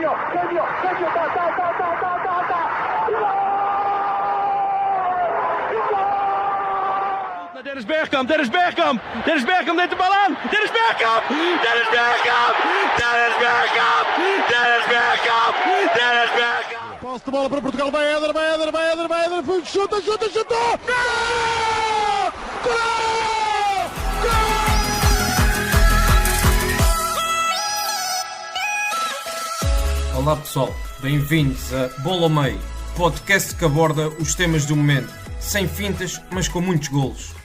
Dennis Bergkamp neemt de bal aan. Dennis Bergkamp. Posse de bola para Portugal, vai Éder, chuta! Gol! Olá pessoal, bem-vindos a Bola ao Meio, podcast que aborda os temas do momento, sem fintas, mas com muitos golos.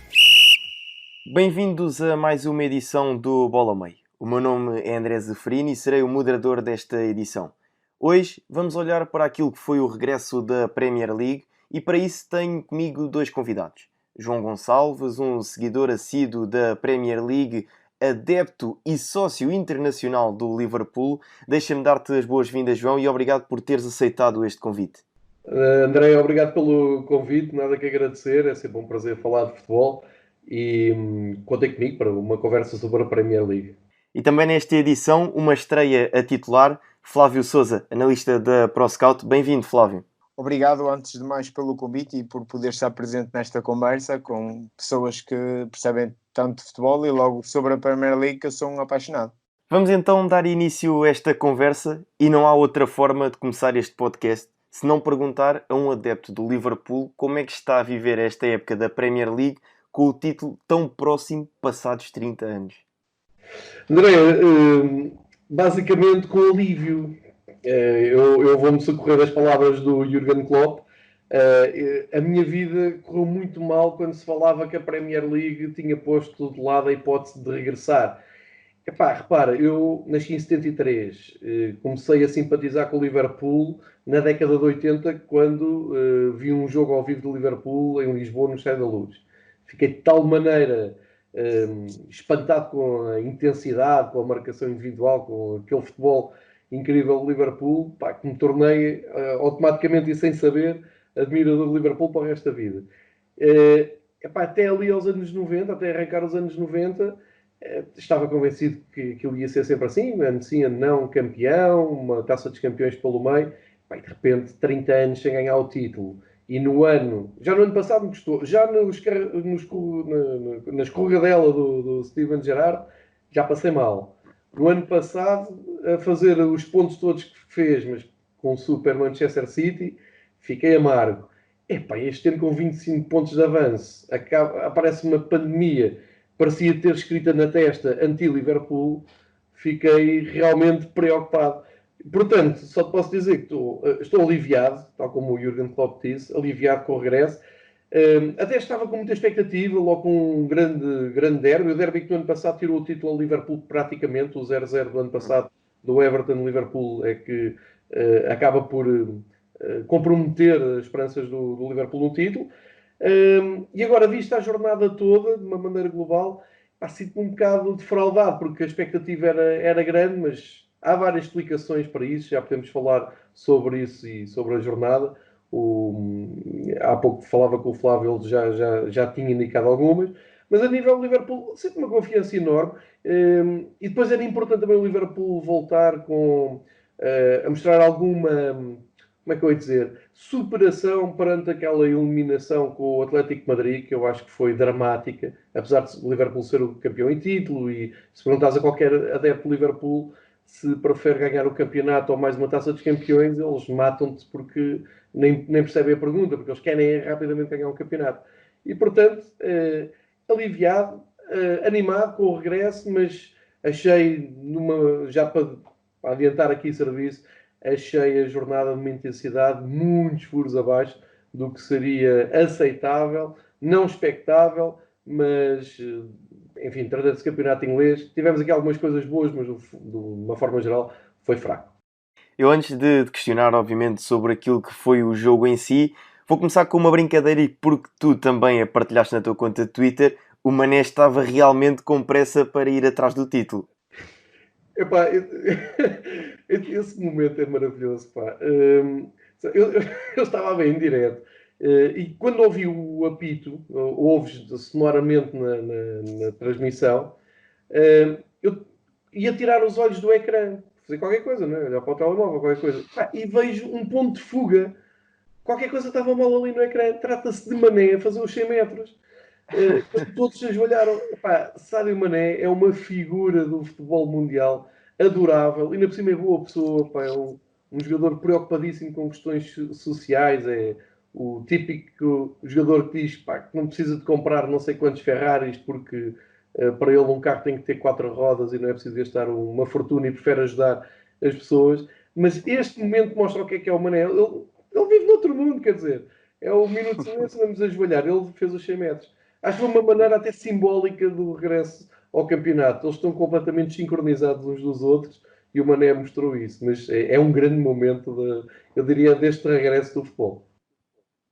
Bem-vindos a mais uma edição do Bola ao Meio. O meu nome é André Zeferino e serei o moderador desta edição. Hoje vamos olhar para aquilo que foi o regresso da Premier League e para isso tenho comigo dois convidados. João Gonçalves, um seguidor assíduo da Premier League, adepto e sócio internacional do Liverpool. Deixa-me dar-te as boas-vindas, João, e obrigado por teres aceitado este convite. André, obrigado pelo convite, nada que agradecer, é sempre um prazer falar de futebol e contem comigo para uma conversa sobre a Premier League. E também nesta edição, uma estreia a titular, Flávio Sousa, analista da ProScout. Bem-vindo, Flávio. Obrigado, antes de mais, pelo convite e por poder estar presente nesta conversa com pessoas que percebem tanto de futebol e logo sobre a Premier League, que eu sou um apaixonado. Vamos então dar início a esta conversa e não há outra forma de começar este podcast se não perguntar a um adepto do Liverpool como é que está a viver esta época da Premier League com o título tão próximo passados 30 anos. André, basicamente com alívio. Eu vou-me socorrer das palavras do Jürgen Klopp. A minha vida correu muito mal quando se falava que a Premier League tinha posto de lado a hipótese de regressar. Repara, eu nasci em 73, comecei a simpatizar com o Liverpool na década de 80, quando vi um jogo ao vivo do Liverpool em Lisboa, no Estádio da Luz. Fiquei de tal maneira espantado com a intensidade, com a marcação individual, com aquele futebol incrível do Liverpool, que me tornei automaticamente e sem saber admirador do Liverpool para o resto da vida. Até ali aos anos 90, até arrancar os anos 90, estava convencido que aquilo ia ser sempre assim, ano sim, ano não, campeão, uma taça dos campeões pelo meio, de repente 30 anos sem ganhar o título. E no ano passado me custou, já na escorregadela do Steven Gerrard, já passei mal. No ano passado, a fazer os pontos todos que fez, mas com o Super Manchester City, fiquei amargo. Este ano com 25 pontos de avanço, aparece uma pandemia, parecia ter escrita na testa anti-Liverpool, fiquei realmente preocupado. Portanto, só te posso dizer que estou aliviado, tal como o Jürgen Klopp disse, aliviado com o regresso. Até estava com muita expectativa, logo com um grande derby. O derby que no ano passado tirou o título ao Liverpool praticamente, o 0-0 do ano passado do Everton-Liverpool é que acaba por comprometer as esperanças do Liverpool no título. E agora, vista a jornada toda, de uma maneira global, sinto-me um bocado defraudado, porque a expectativa era grande, mas há várias explicações para isso, já podemos falar sobre isso e sobre a jornada. Há pouco falava com o Flávio, ele já tinha indicado algumas, mas a nível do Liverpool, sempre uma confiança enorme. E depois era importante também o Liverpool voltar a mostrar alguma, como é que eu ia dizer, superação perante aquela eliminação com o Atlético de Madrid, que eu acho que foi dramática, apesar de o Liverpool ser o campeão em título. E se perguntares a qualquer adepto do Liverpool se prefere ganhar o campeonato ou mais uma taça dos campeões, eles matam-te porque nem percebem a pergunta, porque eles querem rapidamente ganhar um campeonato. E, portanto, aliviado, animado com o regresso, mas achei, já para adiantar aqui serviço, achei a jornada de uma intensidade muitos furos abaixo do que seria aceitável, não expectável, mas enfim, tratando-se de campeonato inglês, tivemos aqui algumas coisas boas, mas de uma forma geral foi fraco. Eu, antes de questionar, obviamente, sobre aquilo que foi o jogo em si, vou começar com uma brincadeira, e porque tu também a partilhaste na tua conta de Twitter, o Mané estava realmente com pressa para ir atrás do título. Esse momento é maravilhoso, Eu estava bem em direto. E quando ouvi o apito, ouves sonoramente na transmissão, eu ia tirar os olhos do ecrã. fazer qualquer coisa, né? Olhar para o telemóvel, qualquer coisa. E vejo um ponto de fuga. Qualquer coisa estava mal ali no ecrã. Trata-se de Mané a fazer os 100 metros. Todos se olharam. Sadio Mané é uma figura do futebol mundial, adorável, ainda por cima é boa pessoa, é um jogador preocupadíssimo com questões sociais, é o típico jogador que diz que não precisa de comprar não sei quantos Ferraris porque para ele um carro tem que ter 4 rodas e não é preciso gastar uma fortuna e prefere ajudar as pessoas. Mas este momento mostra o que é o Mané. Ele vive noutro mundo, quer dizer, é o minuto de silêncio, vamos ajoelhar. Ele fez os 100 metros. Acho que foi uma maneira até simbólica do regresso ao campeonato. Eles estão completamente sincronizados uns dos outros e o Mané mostrou isso. Mas é um grande momento, eu diria, deste regresso do futebol.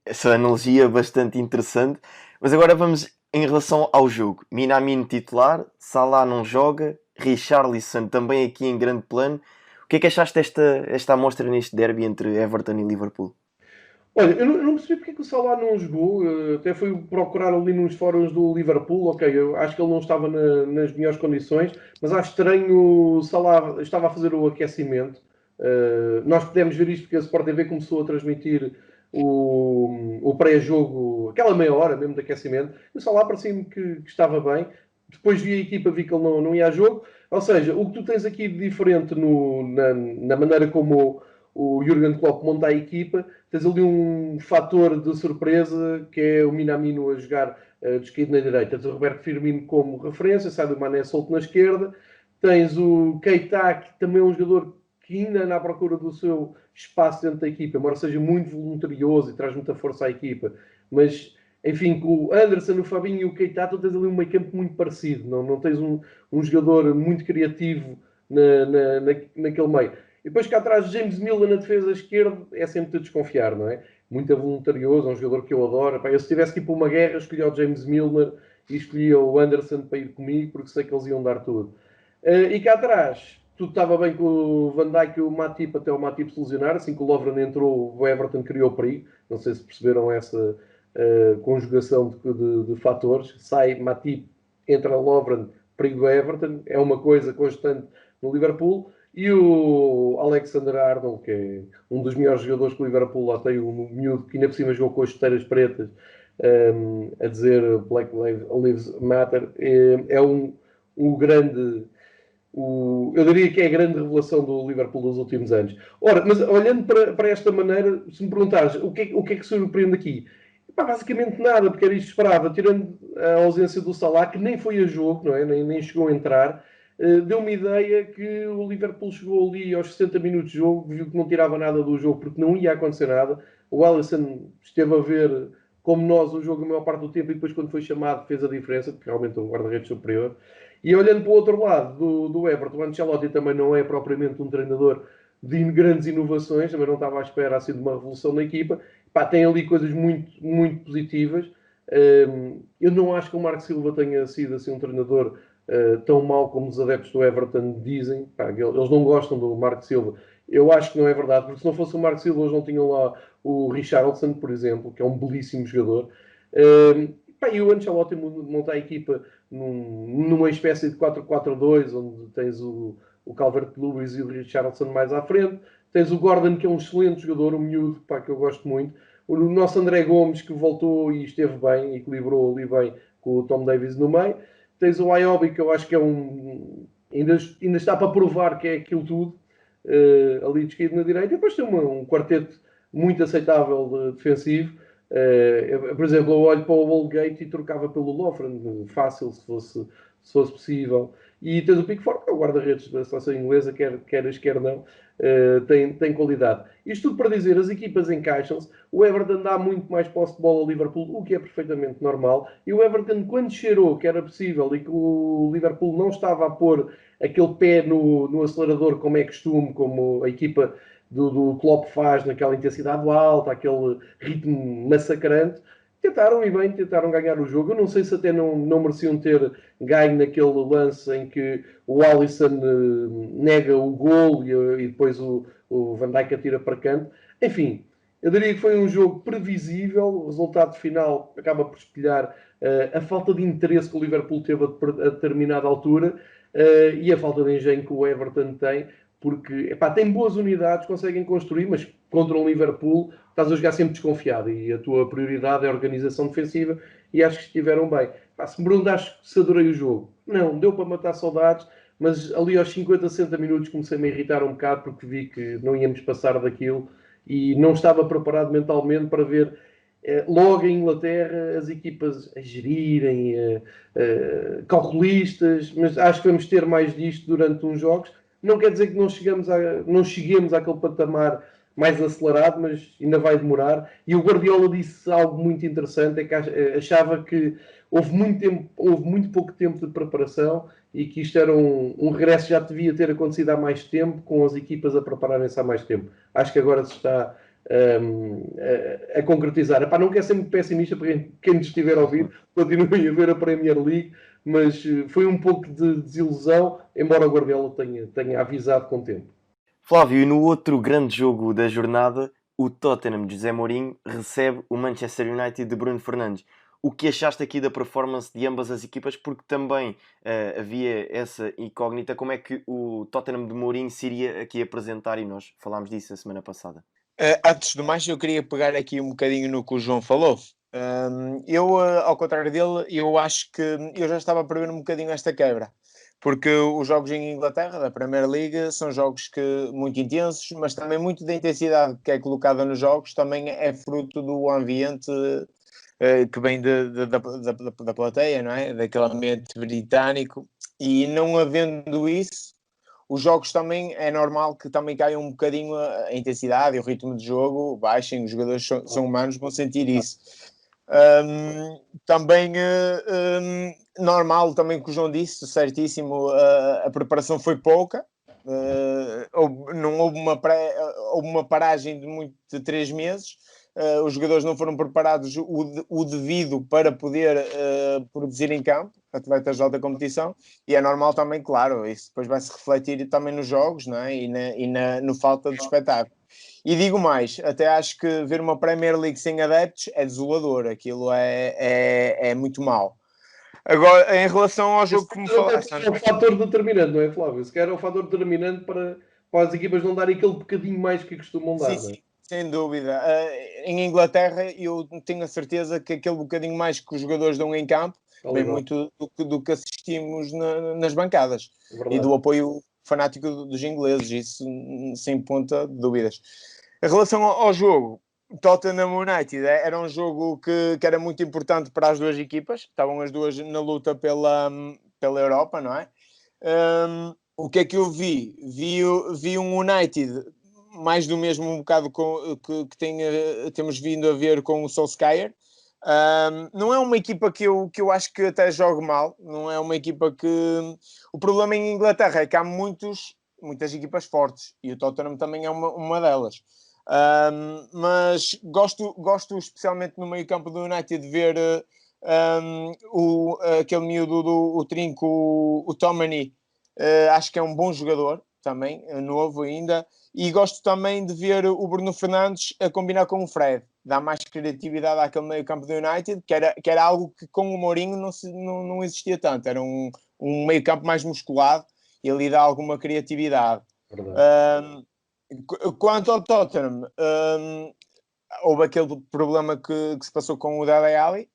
Essa analogia bastante interessante. Mas agora vamos em relação ao jogo. Minamino titular, Salah não joga, Richarlison também aqui em grande plano. O que é que achaste desta amostra neste derby entre Everton e Liverpool? Olha, eu não percebi porque é que o Salah não jogou. Até fui procurar ali nos fóruns do Liverpool. Ok, eu acho que ele não estava nas melhores condições, mas acho estranho. O Salah estava a fazer o aquecimento. Nós pudemos ver isto porque a Sport TV começou a transmitir o pré-jogo, aquela meia hora mesmo de aquecimento. E o Salah parecia-me que estava bem. Depois vi a equipa, vi que ele não ia a jogo. Ou seja, o que tu tens aqui de diferente na maneira como o Jürgen Klopp monta a equipa, tens ali um fator de surpresa que é o Minamino a jogar de esquerda na direita. Tens o Roberto Firmino como referência, sai do Mané solto na esquerda. Tens o Keita, que também é um jogador que ainda anda à procura do seu espaço dentro da equipa, embora seja muito voluntarioso e traz muita força à equipa. Mas, enfim, com o Anderson, o Fabinho e o Keita, tu tens ali um meio campo muito parecido. Não tens um jogador muito criativo naquele meio. E depois cá atrás, James Milner na defesa esquerda é sempre de desconfiar, não é? Muito voluntarioso, é um jogador que eu adoro. Eu se tivesse que ir para uma guerra, escolhia o James Milner e escolhia o Anderson para ir comigo, porque sei que eles iam dar tudo. E cá atrás, tudo estava bem com o Van Dijk e o Matip, até o Matip se lesionar. Assim que o Lovren entrou, o Everton criou perigo. Não sei se perceberam essa conjugação de fatores. Sai Matip, entra Lovren, perigo do Everton. É uma coisa constante no Liverpool. E o Alexander-Arnold, que é um dos melhores jogadores que o Liverpool lá tem, um miúdo que ainda por cima jogou com as chuteiras pretas, a dizer Black Lives Matter, é um grande... eu diria que é a grande revelação do Liverpool dos últimos anos. Ora, mas olhando para esta maneira, se me perguntares o que é que surpreende aqui? Basicamente nada, porque era isto que esperava, tirando a ausência do Salah, que nem foi a jogo, não é? nem chegou a entrar. Deu-me ideia que o Liverpool chegou ali aos 60 minutos de jogo, viu que não tirava nada do jogo porque não ia acontecer nada. O Alisson esteve a ver, como nós, o jogo a maior parte do tempo e depois quando foi chamado fez a diferença, porque realmente é um guarda-redes superior. E olhando para o outro lado do Everton, o Ancelotti também não é propriamente um treinador de grandes inovações, também não estava à espera assim, de uma revolução na equipa. Tem ali coisas muito, muito positivas. Eu não acho que o Marco Silva tenha sido assim, um treinador tão mau como os adeptos do Everton dizem. Eles não gostam do Marco Silva. Eu acho que não é verdade, porque se não fosse o Marco Silva, eles não tinham lá o Richarlison, por exemplo, que é um belíssimo jogador. E o Ancelotti monta a equipa numa espécie de 4-4-2, onde tens o Calvert-Lewin e o Richarlison mais à frente. Tens o Gordon, que é um excelente jogador, um miúdo, que eu gosto muito. O nosso André Gomes, que voltou e esteve bem, equilibrou ali bem com o Tom Davies no meio. Tens o Ayobi, que eu acho que é ainda está para provar que é aquilo tudo, ali de esquerda na direita. E depois tem um quarteto muito aceitável de defensivo. Por exemplo, eu olho para o Holgate e trocava pelo Lovren, fácil, se fosse possível. E tens o Pickford, que é o guarda-redes da seleção inglesa, queres, quer não, tem qualidade. Isto tudo para dizer, as equipas encaixam-se. O Everton dá muito mais posse de bola ao Liverpool, o que é perfeitamente normal. E o Everton, quando cheirou que era possível e que o Liverpool não estava a pôr aquele pé no acelerador, como é costume, como a equipa do Klopp faz, naquela intensidade alta, aquele ritmo massacrante, tentaram ganhar o jogo. Eu não sei se até não mereciam ter ganho naquele lance em que o Alisson nega o gol e depois o Van Dijk atira para canto. Enfim, eu diria que foi um jogo previsível. O resultado final acaba por espelhar a falta de interesse que o Liverpool teve a determinada altura e a falta de engenho que o Everton tem, porque tem boas unidades, conseguem construir, mas contra o Liverpool estás a jogar sempre desconfiado e a tua prioridade é a organização defensiva e acho que estiveram bem. Se me perguntaste se adorei o jogo, não, deu para matar saudades, mas ali aos 50, 60 minutos comecei-me a irritar um bocado porque vi que não íamos passar daquilo e não estava preparado mentalmente para ver logo em Inglaterra as equipas a gerirem, calculistas, mas acho que vamos ter mais disto durante uns jogos. Não quer dizer que não cheguemos àquele patamar mais acelerado, mas ainda vai demorar. E o Guardiola disse algo muito interessante, é que achava que houve muito pouco tempo de preparação e que isto era um regresso que já devia ter acontecido há mais tempo, com as equipas a prepararem-se há mais tempo. Acho que agora se está a concretizar. Não quero ser muito pessimista para quem nos estiver a ouvir, continuem a ver a Premier League, mas foi um pouco de desilusão, embora o Guardiola tenha avisado com o tempo. Flávio, e no outro grande jogo da jornada, o Tottenham de José Mourinho recebe o Manchester United de Bruno Fernandes. O que achaste aqui da performance de ambas as equipas? Porque também havia essa incógnita, como é que o Tottenham de Mourinho se iria aqui apresentar, e nós falámos disso a semana passada. Antes de mais, eu queria pegar aqui um bocadinho no que o João falou. Eu, ao contrário dele, eu acho que eu já estava a prever um bocadinho esta quebra. Porque os jogos em Inglaterra, da Premier League, são jogos muito intensos, mas também muito da intensidade que é colocada nos jogos também é fruto do ambiente que vem da plateia, não é? Daquele ambiente britânico. E não havendo isso, os jogos também é normal que também caiam um bocadinho a intensidade e o ritmo de jogo, baixem, os jogadores são humanos, vão sentir isso. Também normal, também que o João disse, certíssimo, a preparação foi pouca, não houve uma paragem de 3 meses, os jogadores não foram preparados o devido para poder produzir em campo, atletas de alta competição, e é normal também, claro, isso depois vai se refletir também nos jogos, não é? E no falta de espetáculo. E digo mais, até acho que ver uma Premier League sem adeptos é desolador, aquilo é muito mau. Agora, em relação ao jogo que me falaste... É um fator determinante, não é, Flávio? Se calhar é um fator determinante para as equipas não darem aquele bocadinho mais que costumam dar. Sim, sem dúvida. Em Inglaterra, eu tenho a certeza que aquele bocadinho mais que os jogadores dão em campo vem muito do que assistimos nas bancadas. E do apoio fanático dos ingleses, isso sem ponta de dúvidas. Em relação ao jogo, Tottenham United era um jogo que era muito importante para as duas equipas, estavam as duas na luta pela Europa, não é? O que é que eu vi? Vi um United mais do mesmo um bocado que temos vindo a ver com o Solskjaer. Não é uma equipa que eu acho que até jogue mal, não é uma equipa que... O problema em Inglaterra é que há muitas equipas fortes e o Tottenham também é uma delas. Mas gosto especialmente no meio campo do United de ver aquele miúdo o trinco, o Tomany. Acho que é um bom jogador também, novo ainda, e gosto também de ver o Bruno Fernandes a combinar com o Fred, dá mais criatividade àquele meio campo do United, que era algo que com o Mourinho não existia tanto, era um meio campo mais musculado e ali dá alguma criatividade. Quanto ao Tottenham, houve aquele problema que se passou com o Dele Alli,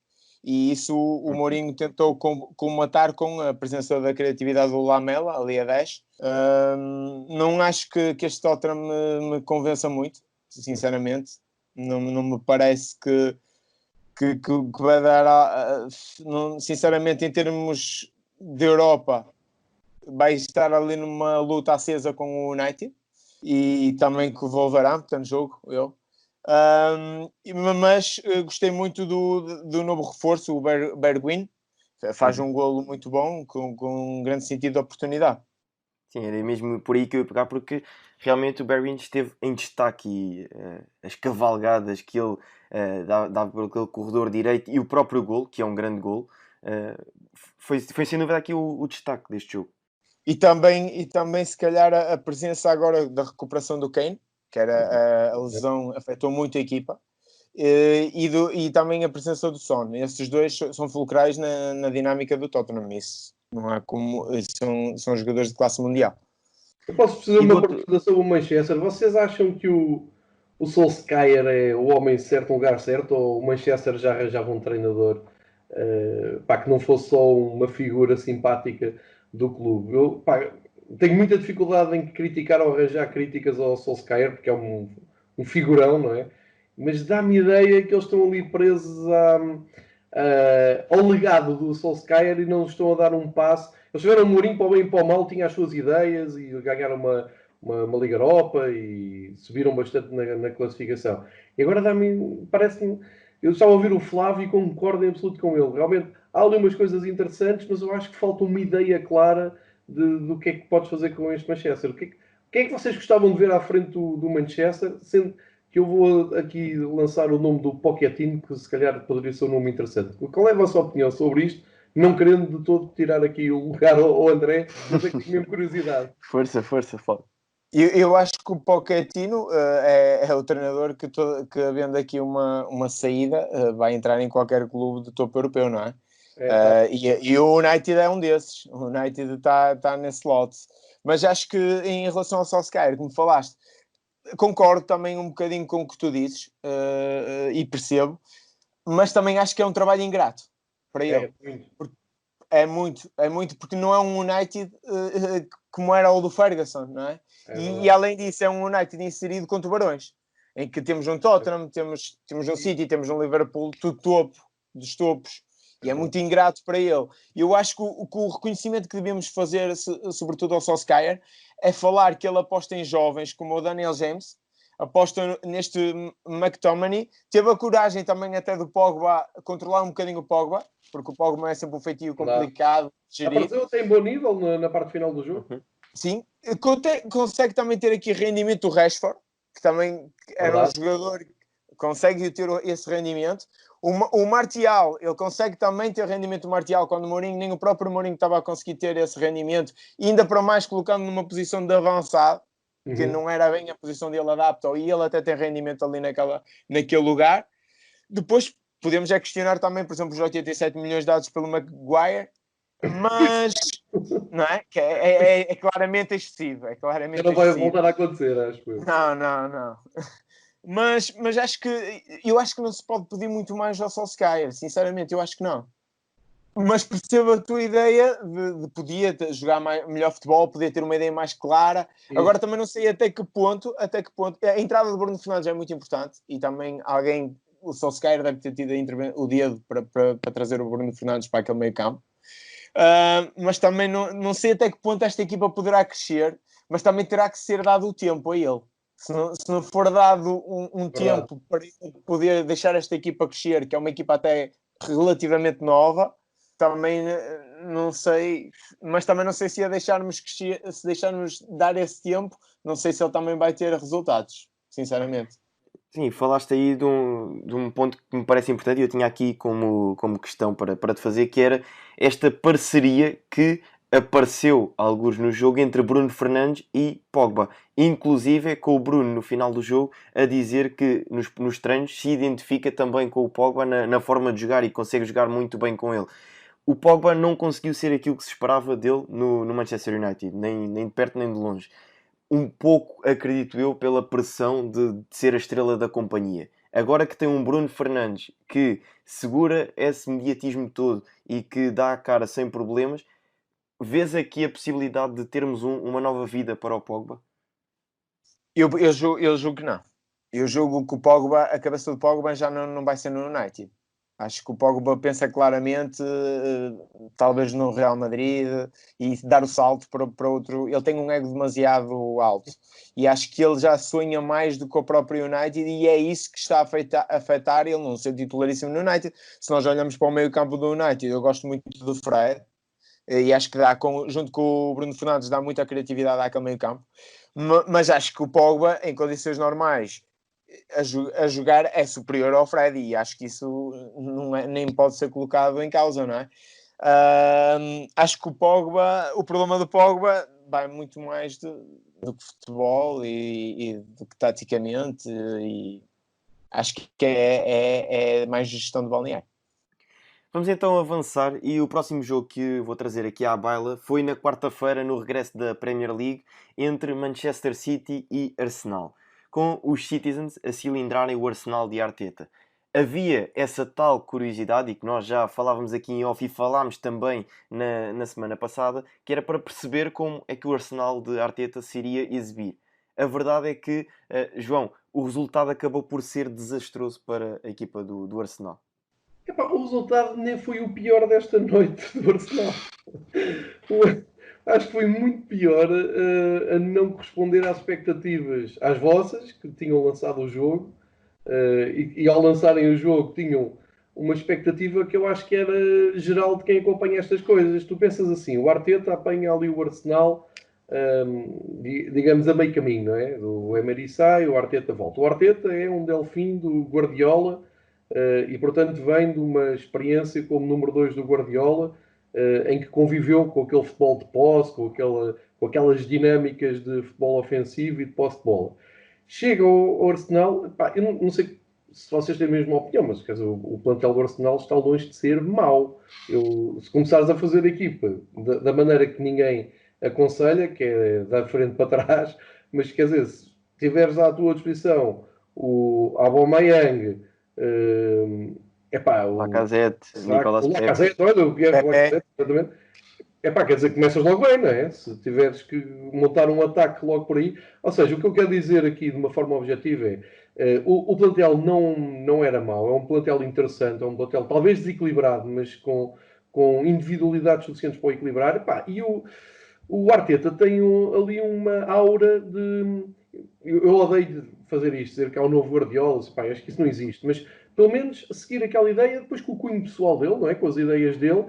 e isso o Mourinho tentou comatar com a presença da criatividade do Lamela, ali a 10. Não acho que este Tottenham me convença muito, sinceramente. Não me parece que vai dar... sinceramente, em termos de Europa, vai estar ali numa luta acesa com o United. E também com o Wolverhampton jogo, mas gostei muito do novo reforço, o Bergwijn, faz um golo muito bom, com um grande sentido de oportunidade. Sim, era mesmo por aí que eu ia pegar, porque realmente o Bergwijn esteve em destaque e as cavalgadas que ele dava por aquele corredor direito e o próprio golo, que é um grande golo, foi sem dúvida aqui o destaque deste jogo. E também se calhar a presença agora da recuperação do Kane, que era a lesão, afetou muito a equipa, e também a presença do Son. Esses dois são fulcrais na dinâmica do Tottenham. Isso não é como... São jogadores de classe mundial. Eu posso fazer uma pergunta sobre o Manchester. Vocês acham que o Solskjaer é o homem certo, no lugar certo, ou o Manchester já arranjava um treinador que não fosse só uma figura simpática do clube? Eu tenho muita dificuldade em criticar ou arranjar críticas ao Solskjaer, porque é um figurão, não é? Mas dá-me ideia que eles estão ali presos ao legado do Solskjaer e não estão a dar um passo. Eles tiveram o Mourinho para o bem e para o mal, tinha as suas ideias e ganharam uma Liga Europa e subiram bastante na classificação. E agora parece-me. Eu estava a ouvir o Flávio e concordo em absoluto com ele. Realmente há ali umas coisas interessantes, mas eu acho que falta uma ideia clara do que é que podes fazer com este Manchester. O que é que vocês gostavam de ver à frente do Manchester, sendo que eu vou aqui lançar o nome do Pochettino, que se calhar poderia ser um nome interessante. Qual é a vossa opinião sobre isto? Não querendo de todo tirar aqui o lugar ao André, mas é que tenho mesmo curiosidade. Força, Flávio. Eu acho que o Pochettino é o treinador que havendo aqui uma saída, vai entrar em qualquer clube de topo europeu, não é? E o United é um desses. O United está nesse lote. Mas acho que em relação ao Solskjaer, como falaste, concordo também um bocadinho com o que tu dizes e percebo, mas também acho que é um trabalho ingrato para ele. É muito, porque não é um United como era o do Ferguson, não é? E além disso, é um United inserido com tubarões, em que temos um Tottenham, temos um City, temos um Liverpool, tudo topo dos topos, e é muito ingrato para ele. Eu acho que o reconhecimento que devemos fazer, sobretudo ao Solskjaer, é falar que ele aposta em jovens como o Daniel James, aposta neste McTominay, teve a coragem também até do Pogba controlar um bocadinho o Pogba, porque o Pogba é sempre um feitio complicado de gerir. Apareceu até em bom nível na parte final do jogo. Sim, consegue também ter aqui rendimento do Rashford, que também era um jogador que consegue ter esse rendimento. O Martial, ele consegue também ter rendimento do Martial quando o Mourinho, nem o próprio Mourinho estava a conseguir ter esse rendimento, e ainda para mais colocando numa posição de avançado, que não era bem a posição dele adapta, e ele até tem rendimento ali naquele lugar. Depois podemos questionar também, por exemplo, os 87 milhões dados pelo Maguire, mas não é? Que é claramente excessivo. É claramente não vai voltar a acontecer, acho eu. Não. Mas eu acho que não se pode pedir muito mais ao Solskjaer, sinceramente, eu acho que não. Mas percebo a tua ideia de podia jogar melhor futebol, podia ter uma ideia mais clara. Sim. Agora também não sei até que ponto a entrada de Bruno Fernandes é muito importante, e também o Solskjaer deve ter tido o dedo para trazer o Bruno Fernandes para aquele meio campo. Mas também não sei até que ponto esta equipa poderá crescer, mas também terá que ser dado o tempo a ele. Se não for dado um tempo para ele poder deixar esta equipa crescer, que é uma equipa até relativamente nova, também não sei, mas também não sei se deixarmos crescer, se deixarmos dar esse tempo, não sei se ele também vai ter resultados, sinceramente. Sim, falaste aí de um ponto que me parece importante e eu tinha aqui como questão para te fazer, que era esta parceria que apareceu alguns no jogo entre Bruno Fernandes e Pogba. Inclusive com o Bruno no final do jogo a dizer que nos treinos se identifica também com o Pogba na forma de jogar e consegue jogar muito bem com ele. O Pogba não conseguiu ser aquilo que se esperava dele no Manchester United, nem de perto nem de longe. Um pouco, acredito eu, pela pressão de ser a estrela da companhia. Agora que tem um Bruno Fernandes que segura esse mediatismo todo e que dá a cara sem problemas, vês aqui a possibilidade de termos uma nova vida para o Pogba? Eu julgo que não. Eu julgo que o Pogba, a cabeça do Pogba já não vai ser no United. Acho que o Pogba pensa claramente, talvez no Real Madrid, e dar o salto para outro. Ele tem um ego demasiado alto. E acho que ele já sonha mais do que o próprio United, e é isso que está a afetar ele não ser titularíssimo no United. Se nós olhamos para o meio campo do United, eu gosto muito do Fred, e acho que junto com o Bruno Fernandes, dá muita criatividade àquele meio campo. Mas acho que o Pogba, em condições normais, a jogar é superior ao Fred, e acho que isso nem pode ser colocado em causa, não é? Acho que o problema do Pogba vai muito mais do que futebol e do que taticamente, e acho que é mais gestão de balneário. Vamos então avançar e o próximo jogo que vou trazer aqui à baila foi na quarta-feira no regresso da Premier League entre Manchester City e Arsenal, com os Citizens a cilindrarem o Arsenal de Arteta. Havia essa tal curiosidade, e que nós já falávamos aqui em off e falámos também na semana passada, que era para perceber como é que o Arsenal de Arteta se iria exibir. A verdade é que, João, o resultado acabou por ser desastroso para a equipa do Arsenal. O resultado nem foi o pior desta noite do Arsenal. Acho que foi muito pior a não corresponder às expectativas, às vossas, que tinham lançado o jogo. E ao lançarem o jogo tinham uma expectativa que eu acho que era geral de quem acompanha estas coisas. Tu pensas assim, o Arteta apanha ali o Arsenal, digamos, a meio caminho, não é? O Emery sai, o Arteta volta. O Arteta é um delfim do Guardiola e, portanto, vem de uma experiência como número 2 do Guardiola, em que conviveu com aquele futebol de posse, com aquelas dinâmicas de futebol ofensivo e de posse de bola. Chega ao Arsenal, eu não sei se vocês têm a mesma opinião, mas quer dizer, o plantel do Arsenal está longe de ser mau. Se começares a fazer a equipa da maneira que ninguém aconselha, que é da frente para trás, mas quer dizer, se tiveres à tua disposição o Aubameyang, o Lacazette, Nicolas Pepe. Lacazette, olha, o Pierre Lacazette, exatamente. Quer dizer, começas logo bem, não é? Se tiveres que montar um ataque logo por aí. Ou seja, o que eu quero dizer aqui de uma forma objetiva é o plantel não era mau, é um plantel interessante, é um plantel talvez desequilibrado, mas com individualidades suficientes para o equilibrar. E o Arteta tem ali uma aura de... Eu odeio fazer isto, dizer que é o novo Guardiola, acho que isso não existe, mas pelo menos seguir aquela ideia, depois com o cunho pessoal dele, não é? Com as ideias dele.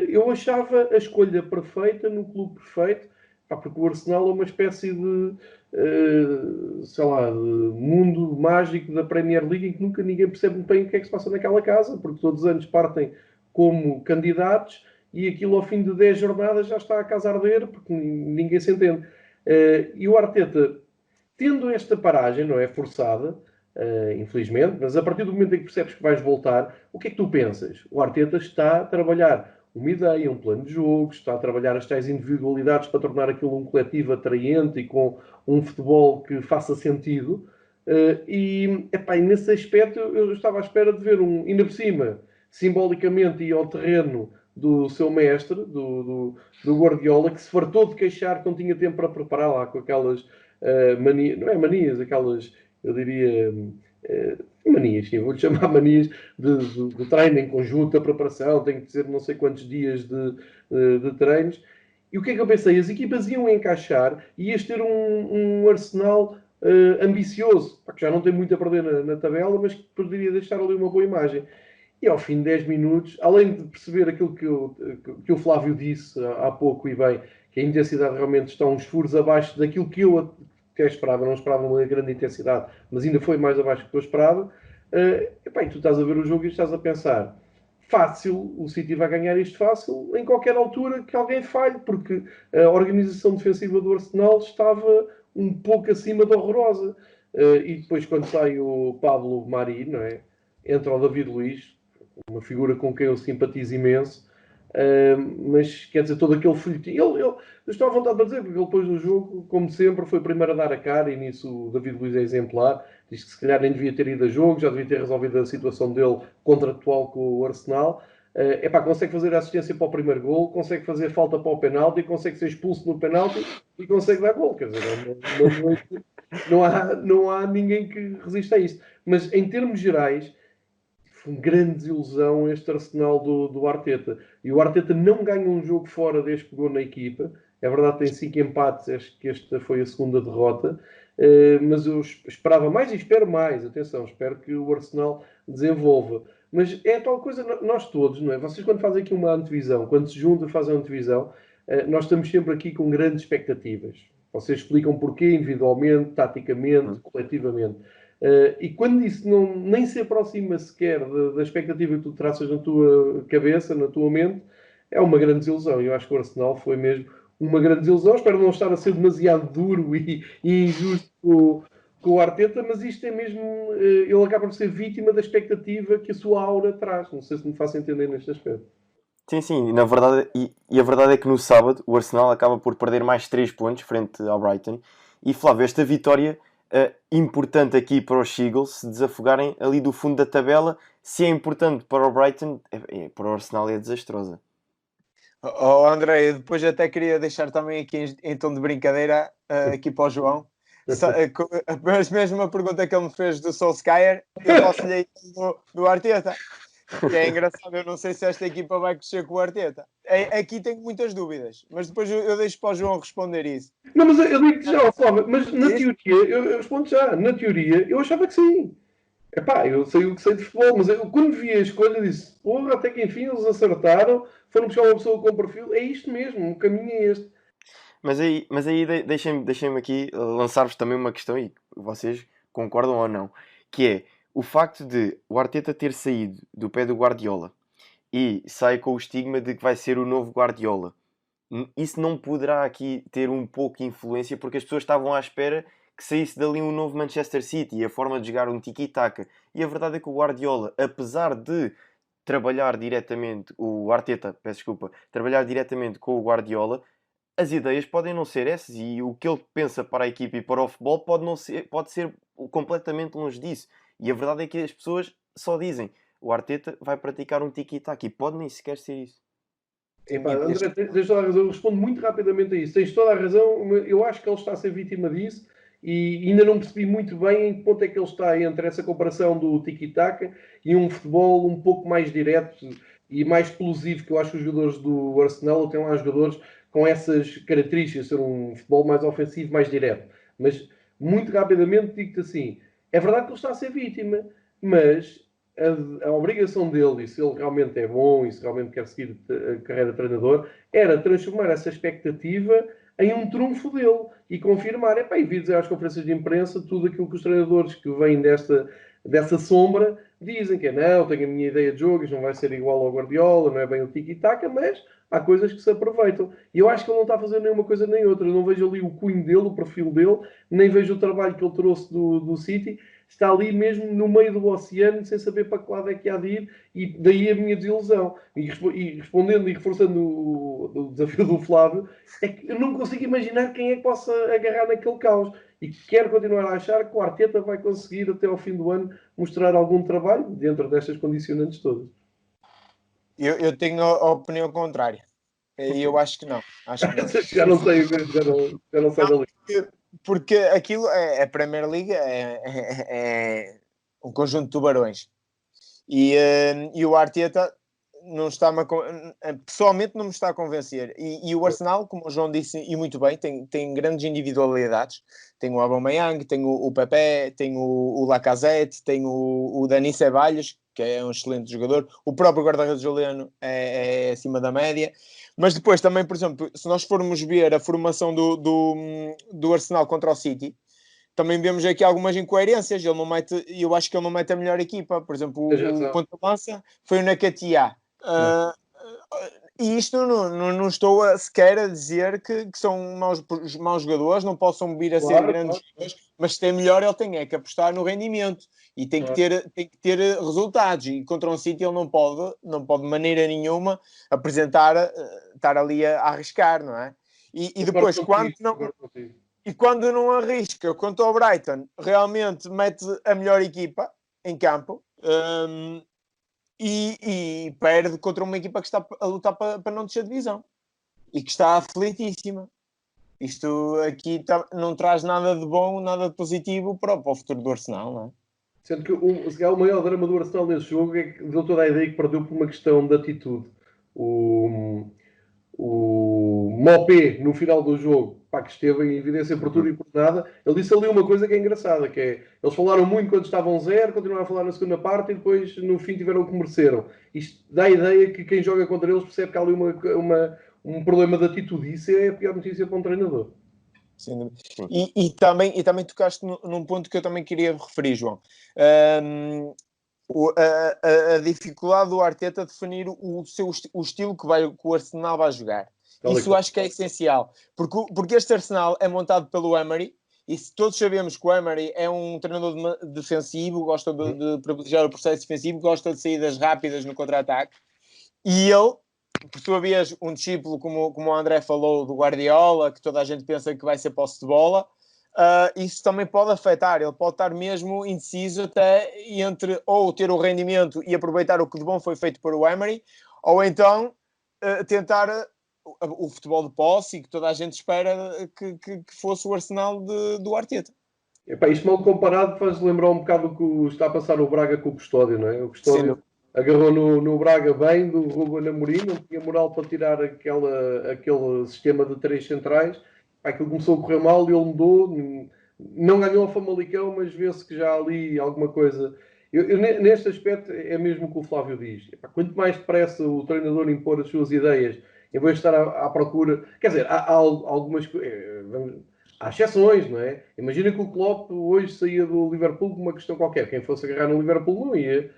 Eu achava a escolha perfeita, no clube perfeito, porque o Arsenal é uma espécie de, de mundo mágico da Premier League em que nunca ninguém percebe bem o que é que se passa naquela casa, porque todos os anos partem como candidatos e aquilo ao fim de 10 jornadas já está a casa a arder, porque ninguém se entende. E o Arteta, tendo esta paragem, não é, forçada, infelizmente, mas a partir do momento em que percebes que vais voltar, o que é que tu pensas? O Arteta está a trabalhar uma ideia, um plano de jogo, está a trabalhar as tais individualidades para tornar aquilo um coletivo atraente e com um futebol que faça sentido. E nesse aspecto eu estava à espera de ver ainda por cima, simbolicamente ir ao terreno do seu mestre, do Guardiola, que se fartou de queixar que não tinha tempo para preparar lá com aquelas manias, não é manias, aquelas, eu diria... manias, sim, vou-lhe chamar manias de treino em conjunto, da preparação, tem que ser não sei quantos dias de treinos. E o que é que eu pensei? As equipas iam encaixar e ias ter um Arsenal ambicioso, que já não tem muito a perder na tabela, mas que poderia deixar ali uma boa imagem. E ao fim de 10 minutos, além de perceber aquilo que o Flávio disse há pouco e bem, que a intensidade realmente está uns furos abaixo daquilo que eu esperava, não esperava uma grande intensidade, mas ainda foi mais abaixo do que eu esperava. E tu estás a ver o jogo e estás a pensar, fácil, o City vai ganhar isto fácil, em qualquer altura que alguém falhe, porque a organização defensiva do Arsenal estava um pouco acima de horrorosa. E depois quando sai o Pablo Mari, não é? Entra o David Luiz, uma figura com quem eu simpatizo imenso, mas quer dizer, todo aquele folhetim. Eu estou à vontade para dizer, porque ele depois do jogo, como sempre, foi o primeiro a dar a cara, e nisso o David Luiz é exemplar. Diz que se calhar nem devia ter ido a jogo, já devia ter resolvido a situação dele contratual com o Arsenal. Consegue fazer a assistência para o primeiro gol, consegue fazer falta para o penalti, consegue ser expulso no penalti e consegue dar gol. Quer dizer, não há ninguém que resista a isso. Mas em termos gerais, foi uma grande desilusão este Arsenal do Arteta. E o Arteta não ganha um jogo fora desde que pegou na equipa. É verdade, tem 5 empates, acho que esta foi a segunda derrota. Mas eu esperava mais e espero mais. Atenção, espero que o Arsenal desenvolva. Mas é tal coisa, nós todos, não é? Vocês quando fazem aqui uma antevisão, quando se juntam e fazem uma antevisão, nós estamos sempre aqui com grandes expectativas. Vocês explicam porquê, individualmente, taticamente, coletivamente. E quando isso nem se aproxima sequer da expectativa que tu traças na tua cabeça, na tua mente, é uma grande desilusão. Eu acho que o Arsenal foi mesmo uma grande desilusão. Espero não estar a ser demasiado duro e injusto com com o Arteta, mas isto é mesmo... ele acaba por ser vítima da expectativa que a sua aura traz. Não sei se me faço entender neste aspecto. Sim, na verdade, e a verdade é que no sábado o Arsenal acaba por perder mais 3 pontos frente ao Brighton. E Flávio, esta vitória importante aqui para os Eagles se desafogarem ali do fundo da tabela, se é importante para o Brighton, para o Arsenal é desastrosa. André, depois até queria deixar também aqui em tom de brincadeira aqui para o João. Mas mesmo a pergunta que ele me fez do Solskjaer, eu faço-lhe aí do Arteta. Que é engraçado, eu não sei se esta equipa vai crescer com o Arteta. Aqui tenho muitas dúvidas, mas depois eu deixo para o João responder isso. Não, mas eu digo-te já, Flávio, mas na teoria, eu respondo já, na teoria, eu achava que sim. Eu sei o que sei de futebol, mas eu, quando vi a escolha, disse, porra, até que enfim eles acertaram, foram buscar uma pessoa com perfil, é isto mesmo, o caminho é este. Mas aí deixem-me aqui lançar-vos também uma questão, e vocês concordam ou não, que é o facto de o Arteta ter saído do pé do Guardiola e sai com o estigma de que vai ser o novo Guardiola. Isso não poderá aqui ter um pouco de influência, porque as pessoas estavam à espera que saísse dali um novo Manchester City e a forma de jogar um tiki-taka. E a verdade é que o Guardiola, apesar de trabalhar diretamente, o Arteta, peço desculpa, trabalhar diretamente com o Guardiola, as ideias podem não ser essas e o que ele pensa para a equipe e para o futebol pode ser completamente longe disso. E a verdade é que as pessoas só dizem o Arteta vai praticar um tiki-taka e pode nem sequer ser isso. André, tens toda a razão, eu respondo muito rapidamente a isso. Tens toda a razão, eu acho que ele está a ser vítima disso e ainda não percebi muito bem em que ponto é que ele está entre essa comparação do tiki-taka e um futebol um pouco mais direto e mais explosivo, que eu acho que os jogadores do Arsenal têm lá jogadores com essas características, ser um futebol mais ofensivo, mais direto. Mas, muito rapidamente, digo-te assim, é verdade que ele está a ser vítima, mas a obrigação dele, e se ele realmente é bom e se realmente quer seguir a carreira de treinador, era transformar essa expectativa em um trunfo dele e confirmar, e vir dizer às conferências de imprensa tudo aquilo que os treinadores que vêm dessa sombra dizem, que é não, tenho a minha ideia de jogo, isto não vai ser igual ao Guardiola, não é bem o tiki-taka, mas há coisas que se aproveitam. E eu acho que ele não está a fazer nenhuma coisa nem outra. Eu não vejo ali o cunho dele, o perfil dele, nem vejo o trabalho que ele trouxe do City. Está ali mesmo no meio do oceano, sem saber para que lado é que há de ir, e daí a minha desilusão. E respondendo e reforçando o desafio do Flávio, é que eu não consigo imaginar quem é que possa agarrar naquele caos. E quero continuar a achar que o Arteta vai conseguir, até ao fim do ano, mostrar algum trabalho dentro destas condicionantes todas. Eu tenho a opinião contrária. E eu acho que não. Já não sei dali. Porque aquilo é a Premier League, é um conjunto de tubarões. E o Arteta pessoalmente não me está a convencer. E o Arsenal, como o João disse, e muito bem, tem grandes individualidades. Tem o Aubameyang, tem o Pepe, tem o Lacazette, tem o Dani Ceballos, que é um excelente jogador. O próprio guarda-redes Juliano é acima da média. Mas depois também, por exemplo, se nós formos ver a formação do Arsenal contra o City, também vemos aqui algumas incoerências. Eu acho que ele não mete a melhor equipa. Por exemplo, o ponta-lança foi o Nketiah. E isto não estou sequer a dizer que são maus jogadores, não possam vir a ser grandes jogadores, mas se tem melhor, ele tem que apostar no rendimento e tem que ter resultados. E contra um City ele não pode de maneira nenhuma estar ali a arriscar, não é? E depois, quando não arrisca, quanto ao Brighton, realmente mete a melhor equipa em campo. E perde contra uma equipa que está a lutar para não descer de divisão e que está aflitíssima. Isto aqui não traz nada de bom, nada de positivo para o futuro do Arsenal, não é? Sendo que o maior drama do Arsenal nesse jogo é que deu toda a ideia que perdeu por uma questão de atitude. O Mopé, no final do jogo, que esteve em evidência por tudo e por nada, ele disse ali uma coisa que é engraçada, que é, eles falaram muito quando estavam 0, continuaram a falar na segunda parte e depois, no fim, tiveram o que mereceram. Isto dá a ideia que quem joga contra eles percebe que há ali um problema de atitude. Isso é a pior notícia para um treinador. Sim. E também tocaste num ponto que eu também queria referir, João. A dificuldade do Arteta definir o estilo que o Arsenal vai jogar. Isso acho que é essencial. Porque este Arsenal é montado pelo Emery e se todos sabemos que o Emery é um treinador defensivo, gosta de privilegiar o processo defensivo, gosta de saídas rápidas no contra-ataque, e ele, por sua vez, um discípulo, como o André falou, do Guardiola, que toda a gente pensa que vai ser posse de bola, isso também pode afetar. Ele pode estar mesmo indeciso até entre ou ter o rendimento e aproveitar o que de bom foi feito por o Emery, ou então tentar o futebol de posse, que toda a gente espera que fosse o Arsenal do Arteta. Epá, isto mal comparado faz lembrar um bocado o que está a passar o Braga com o Custódio, não é? O Custódio agarrou no Braga bem, do Ruben Amorim, não tinha moral para tirar aquele sistema de 3 centrais. Aquilo começou a correr mal e ele mudou, não ganhou a Famalicão, mas vê-se que já há ali alguma coisa. Neste aspecto é mesmo o que o Flávio diz. Epá, quanto mais depressa o treinador impor as suas ideias, em vez de estar à procura... Quer dizer, há algumas... Há exceções, não é? Imagina que o Klopp hoje saía do Liverpool com uma questão qualquer. Quem fosse agarrar no Liverpool não ia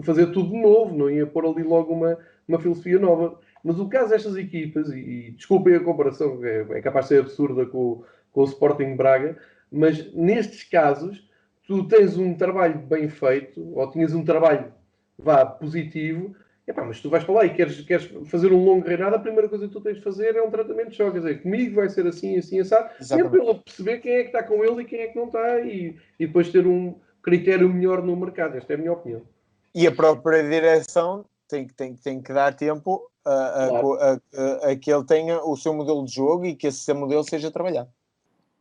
fazer tudo de novo, não ia pôr ali logo uma filosofia nova. Mas o caso destas equipas, e desculpem a comparação, é capaz de ser absurda com o Sporting Braga, mas nestes casos, tu tens um trabalho bem feito, ou tinhas um trabalho, positivo, mas tu vais para lá e queres fazer um longo reinado, a primeira coisa que tu tens de fazer é um tratamento de choque. Quer dizer, comigo vai ser assim, assim, assado, mesmo para ele perceber quem é que está com ele e quem é que não está, e depois ter um critério melhor no mercado. Esta é a minha opinião. E a própria direção tem que dar tempo a que ele tenha o seu modelo de jogo e que esse seu modelo seja trabalhado.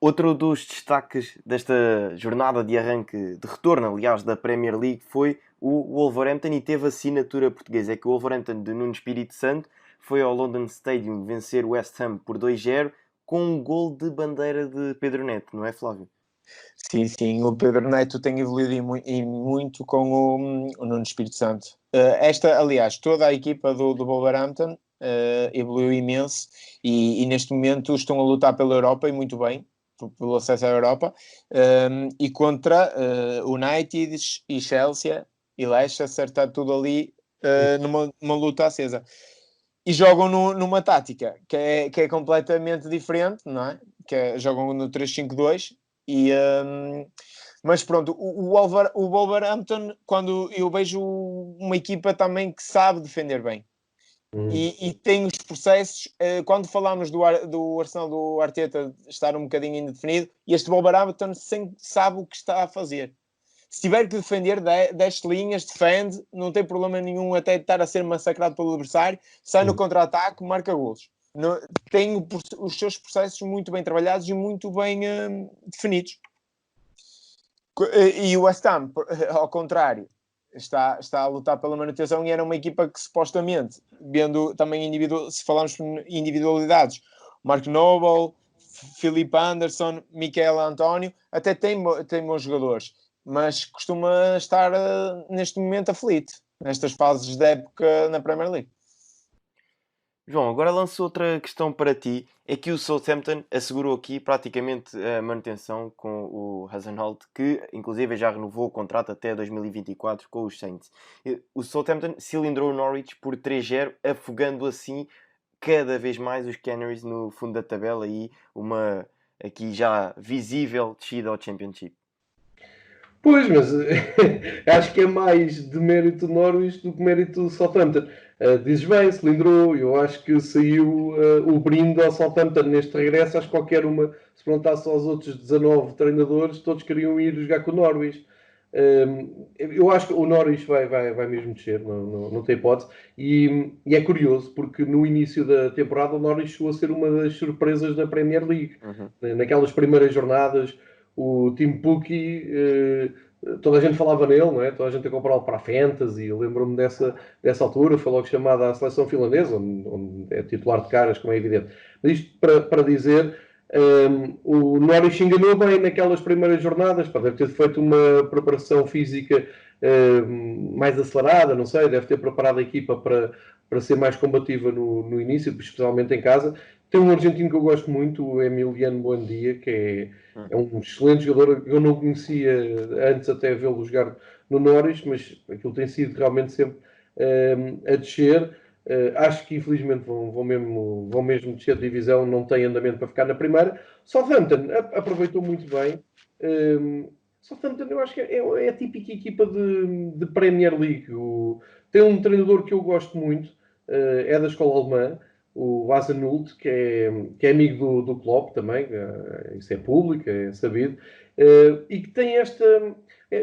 Outro dos destaques desta jornada de arranque, de retorno, aliás, da Premier League, foi o Wolverhampton, e teve assinatura portuguesa. É que o Wolverhampton de Nuno Espírito Santo foi ao London Stadium vencer o West Ham por 2-0 com um gol de bandeira de Pedro Neto, não é, Flávio? Sim, o Pedro Neto tem evoluído muito com o Nuno Espírito Santo. Aliás, toda a equipa do Wolverhampton evoluiu imenso e neste momento estão a lutar pela Europa, e muito bem, pelo acesso à Europa, e contra United e Chelsea e Leicester, está tudo ali numa luta acesa. E jogam numa tática que é completamente diferente, não é? Jogam no 3-5-2. Mas pronto, o Wolverhampton, quando eu vejo uma equipa também que sabe defender bem e tem os processos, quando falamos do Arsenal do Arteta estar um bocadinho indefinido, este Wolverhampton sabe o que está a fazer. Se tiver que defender 10 linhas, defende, não tem problema nenhum até estar a ser massacrado pelo adversário, sai no contra-ataque, marca golos. Tem os seus processos muito bem trabalhados e muito bem definidos. E o West Ham, ao contrário, está a lutar pela manutenção, e era uma equipa que supostamente, vendo também se falarmos de individualidades, Mark Noble, Felipe Anderson, Michael António, até tem bons jogadores, mas costuma estar neste momento aflito, nestas fases da época na Premier League. João, agora lanço outra questão para ti. É que o Southampton assegurou aqui praticamente a manutenção com o Hasenhuttl, que inclusive já renovou o contrato até 2024 com os Saints. O Southampton cilindrou o Norwich por 3-0, afogando assim cada vez mais os Canaries no fundo da tabela, e uma aqui já visível descida ao Championship. Pois, mas acho que é mais de mérito Norwich do que mérito Southampton. Dizes bem, cilindrou. Eu acho que saiu o brinde ao Southampton neste regresso. Acho que qualquer uma, se perguntasse aos outros 19 treinadores, todos queriam ir jogar com o Norwich. Eu acho que o Norwich vai mesmo descer, não tem hipótese. E é curioso, porque no início da temporada o Norwich chegou a ser uma das surpresas da Premier League. Naquelas primeiras jornadas, o Tim Pukki, toda a gente falava nele, não é? Toda a gente a comprá-lo para a Fantasy. Eu lembro-me dessa altura, foi logo chamada à seleção finlandesa, onde é titular de caras, como é evidente. Mas isto para dizer, o Norwich enganou bem naquelas primeiras jornadas, deve ter feito uma preparação física mais acelerada, não sei, deve ter preparado a equipa para ser mais combativa no início, especialmente em casa. Tem um argentino que eu gosto muito, o Emiliano Buendia, que é um excelente jogador. Eu não conhecia antes até vê-lo jogar no Norwich, mas aquilo tem sido realmente sempre a descer. Acho que infelizmente vão mesmo descer de divisão, não tem andamento para ficar na primeira. Southampton aproveitou muito bem. Southampton eu acho que é a típica equipa de Premier League. Tem um treinador que eu gosto muito, é da escola alemã, o Hasenhüttl, que é amigo do Klopp também, isso é público, é sabido, e que tem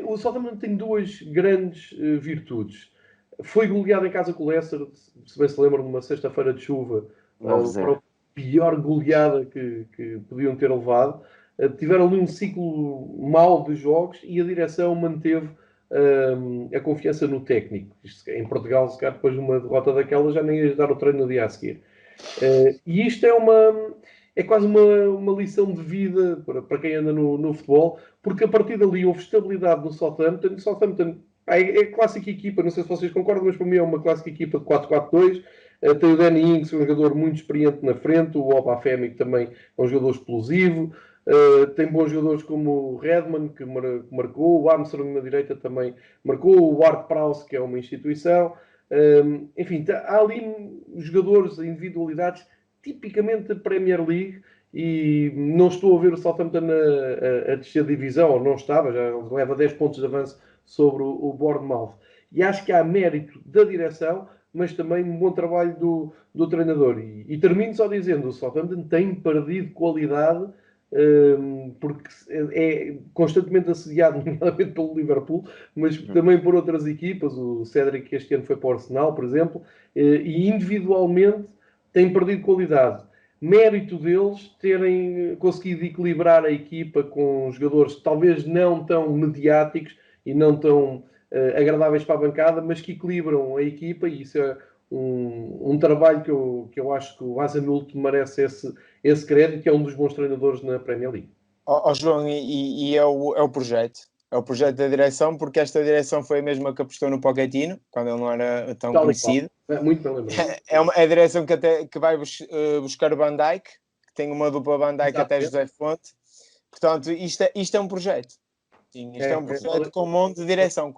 o Southampton tem duas grandes virtudes. Foi goleado em casa com o Leicester, se bem se lembram, numa sexta-feira de chuva, para a pior goleada que podiam ter levado. Tiveram ali um ciclo mau de jogos e a direção manteve a confiança no técnico. Em Portugal, se calhar, depois de uma derrota daquela, já nem ia dar o treino no dia a seguir. E isto é quase uma lição de vida para quem anda no futebol, porque a partir dali houve estabilidade no Southampton. Southampton é clássica equipa, não sei se vocês concordam, mas para mim é uma clássica equipa de 4-4-2. Tem o Danny Ings, um jogador muito experiente na frente, o Obafemi, que também é um jogador explosivo. Tem bons jogadores como o Redman, que marcou, o Armstrong na direita também marcou, o Ward-Prowse, que é uma instituição. Enfim, há ali jogadores, individualidades tipicamente da Premier League, e não estou a ver o Southampton a descer de divisão, ou não estava, já leva 10 pontos de avanço sobre o Bournemouth. E acho que há mérito da direção, mas também um bom trabalho do treinador. E termino só dizendo, o Southampton tem perdido qualidade, porque é constantemente assediado, nomeadamente pelo Liverpool, mas também por outras equipas. O Cédric este ano foi para o Arsenal, por exemplo, e individualmente tem perdido qualidade. Mérito deles terem conseguido equilibrar a equipa com jogadores talvez não tão mediáticos e não tão agradáveis para a bancada, mas que equilibram a equipa, e isso é um trabalho que eu acho que o Hasenhüttl merece esse crédito, que é um dos bons treinadores na Premier League. João, e é o projeto. É o projeto da direção, porque esta direção foi a mesma que apostou no Pochettino, quando ele não era tão conhecido. Muito bem lembrado. É a direção que vai buscar o Van Dijk, que tem uma dupla Van Dijk até José Fonte. Portanto, isto é um projeto. Sim, isto é um projeto com um monte de direção,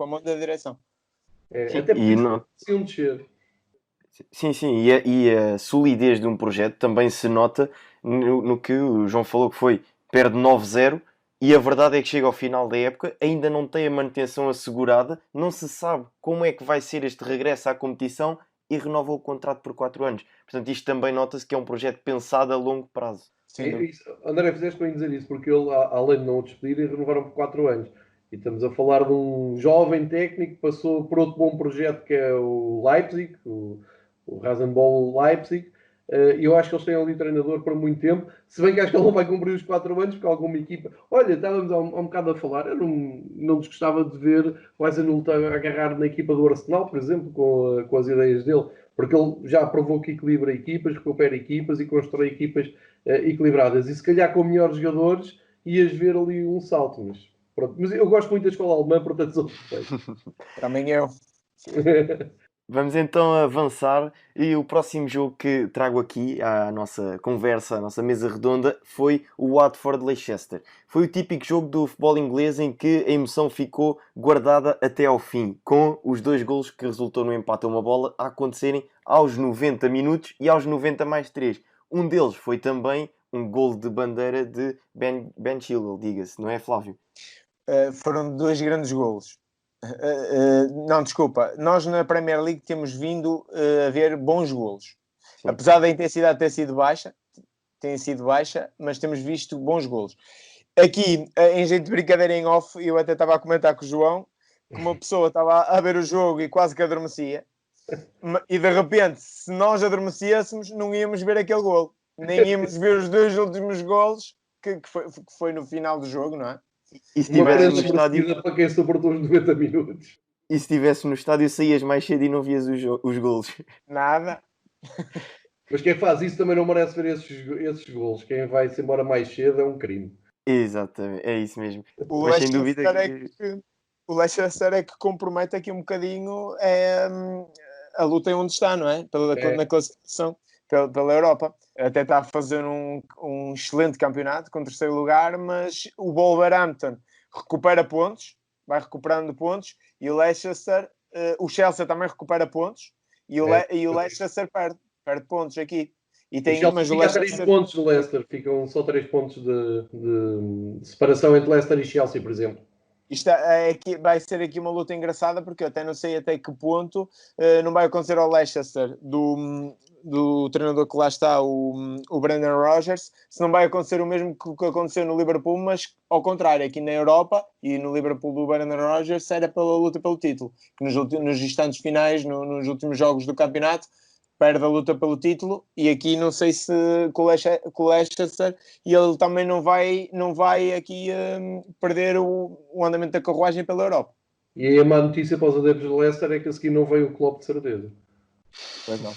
Até porque não descer. Sim, e a solidez de um projeto também se nota no que o João falou, que foi perde 9-0, e a verdade é que chega ao final da época, ainda não tem a manutenção assegurada, não se sabe como é que vai ser este regresso à competição, e renova o contrato por 4 anos. Portanto, isto também nota-se que é um projeto pensado a longo prazo. André, fizeste bem dizer isso, porque ele, além de não o despedirem, renovaram por 4 anos. E estamos a falar de um jovem técnico que passou por outro bom projeto, que é o Leipzig, o Rasenball Leipzig. E eu acho que eles têm ali treinador para muito tempo, se bem que acho que ele não vai cumprir os 4 anos, porque alguma equipa... Olha, estávamos há um bocado a falar, eu não desgostava de ver o Hasenhüttl a agarrar na equipa do Arsenal, por exemplo, com as ideias dele, porque ele já provou que equilibra equipas, recupera equipas e constrói equipas equilibradas. E se calhar com melhores jogadores ias ver ali um salto, mas pronto. Mas eu gosto muito da escola alemã, portanto sou suspeito. Também eu. Vamos então avançar, e o próximo jogo que trago aqui à nossa conversa, à nossa mesa redonda, foi o Watford-Leicester. Foi o típico jogo do futebol inglês em que a emoção ficou guardada até ao fim, com os 2 golos que resultou no empate a uma bola a acontecerem aos 90 minutos e aos 90 mais 3. Um deles foi também um golo de bandeira de Ben Chilwell, diga-se, não é, Flávio? Foram 2 grandes golos. Não, desculpa. Nós na Premier League temos vindo a ver bons golos. Sim. Apesar da intensidade ter sido baixa, mas temos visto bons golos. Aqui, em jeito de brincadeira em off, eu até estava a comentar com o João, que uma pessoa estava a ver o jogo e quase que adormecia. E de repente, se nós adormecêssemos, não íamos ver aquele golo. Nem íamos ver os 2 últimos golos, que foi no final do jogo, não é? E se estivesse no estádio, para quem suportou os 90 minutos. E se estivesse no estádio, saías mais cedo e não vias os golos. Nada. Mas quem faz isso também não merece ver esses golos. Quem vai-se embora mais cedo é um crime. Exatamente, é isso mesmo. Mas sem dúvida o Leicester é que compromete aqui um bocadinho a luta em onde está, não é? Na classificação, pela Europa. Até está a fazer um excelente campeonato com 3º lugar, mas o Wolverhampton vai recuperando pontos, e o Leicester, o Chelsea também recupera pontos, E o Leicester perde pontos aqui. E tem, mas o Leicester 3 pontos do Leicester, ficam só 3 pontos de separação entre Leicester e Chelsea, por exemplo. Isto vai ser aqui uma luta engraçada, porque eu até não sei até que ponto não vai acontecer ao Leicester do treinador que lá está, o Brendan Rodgers, se não vai acontecer o mesmo que aconteceu no Liverpool, mas ao contrário, aqui na Europa e no Liverpool do Brendan Rodgers era pela luta pelo título, que nos instantes finais, nos últimos jogos do campeonato, perde a luta pelo título, e aqui não sei se com o Leicester, e ele também não vai aqui perder o andamento da carruagem pela Europa. E aí a má notícia para os adeptos do Leicester é que a seguir não veio o Klopp de certeza. Pois não.